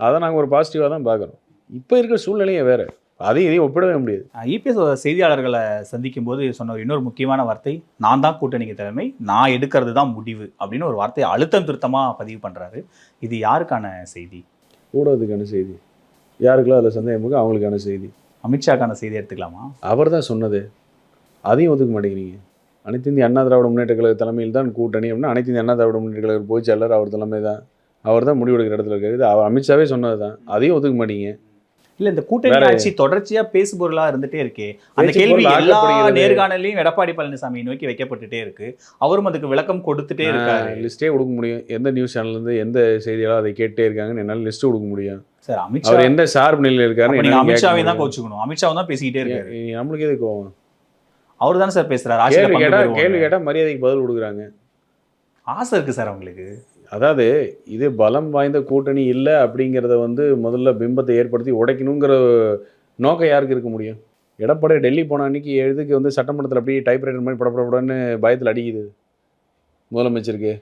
அதை நாங்கள் ஒரு பாசிட்டிவாக தான் பார்க்குறோம். இப்போ இருக்கிற சூழ்நிலையே வேறு, அதையும் இதையும் ஒப்பிடவே முடியாது. இபிஎஸ் செய்தியாளர்களை சந்திக்கும் போது சொன்ன இன்னொரு முக்கியமான வார்த்தை, நான் தான் கூட்டணிக்கு தலைமை, நான் எடுக்கிறது தான் முடிவு அப்படின்னு ஒரு வார்த்தையை அழுத்தம் திருத்தமாக பதிவு பண்ணுறாரு. இது யாருக்கான செய்தி? ஊடகத்துக்கான செய்தி. யாருக்கெல்லாம் அதில் சந்தேகம் இருக்கோ அவங்களுக்கான செய்தி. அமித்ஷாக்கான செய்தி எடுத்துக்கலாமா? அவர் தான் சொன்னது, அதையும் ஒத்துக்க மாட்டேங்கிறீங்க. அனைத்து இந்திய அண்ணா திராவிட முன்னேற்ற கழக தலைமையில் தான் கூட்டணி அப்படின்னா, அனைத்து இந்திய அண்ணா திராவிட முன்னேற்ற கழக பொதுச் செயலாளர் அவர் தலைமை தான், அவர் தான் முடிவெடுக்கிற இடத்துல இருக்காரு. இது அவர் அமித்ஷாவே சொன்னது தான், அதையும் ஒத்துக்க மாட்டீங்க. இல்லை, இந்த கூட்டணி ஆட்சி தொடர்ச்சியாக பேசுபொருளாக இருந்துகிட்டே இருக்கே. அந்த கேள்வி எல்லா நேர்காணலையும் எடப்பாடி பழனிசாமி நோக்கி வைக்கப்பட்டுட்டே இருக்கு. அவரும் அதுக்கு விளக்கம் கொடுத்துட்டே இருக்காரு. லிஸ்ட்டே கொடுக்க முடியும், எந்த நியூஸ் சேனல்லேருந்து எந்த செய்தியாளர் அதை கேட்டே இருக்காங்கன்னு என்னால் லிஸ்ட்டு கொடுக்க முடியும். சார், அமித்ஷா அவர் எந்த சார்பு நிலையில் இருக்காரு? அமித்ஷாவை தான் கோச்சுக்கணும். அமித்ஷாவை தான் பேசிக்கிட்டே இருக்காரு. நம்மளுக்கு எது கோவம்? அவர் தானே சார் பேசுறாரு. கேள்வி கேட்டால் மரியாதைக்கு பதில் கொடுக்குறாங்க. ஆசை இருக்கு சார் அவங்களுக்கு. அதாவது இது பலம் வாய்ந்த கூட்டணி இல்லை அப்படிங்கிறத முதல்ல பிம்பத்தை ஏற்படுத்தி உடைக்கணுங்கிற நோக்கம் யாருக்கு இருக்க முடியும்? எடப்பாடி டெல்லி போன அன்னைக்கு எதுக்கு சட்டமன்றத்தில் அப்படியே டைப்ரைட்டர் மாதிரி படப்படன்னு பயத்தில் அடிக்குது முதலமைச்சருக்கு?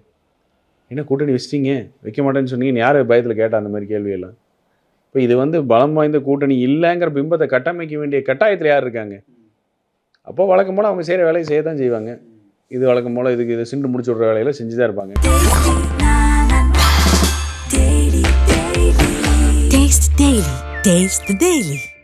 என்ன கூட்டணி வச்சிட்டீங்க, வைக்க மாட்டேன்னு சொன்னீங்கன்னு யார் பயத்தில் கேட்டா? அந்த மாதிரி கேள்வியெல்லாம். இப்போ இது பலம் வாய்ந்த கூட்டணி இல்லைங்கிற பிம்பத்தை கட்டமைக்க வேண்டிய கட்டாயத்தில் யார் இருக்காங்க? அப்போ வழக்கம் போல் அவங்க செய்கிற வேலையை செய்ய தான் செய்வாங்க. இது வழக்கம் போல் இதுக்கு இதை சிண்டு முடிச்சு விட்ற வேலையில் செஞ்சு தான் இருப்பாங்க. Taste the Daily.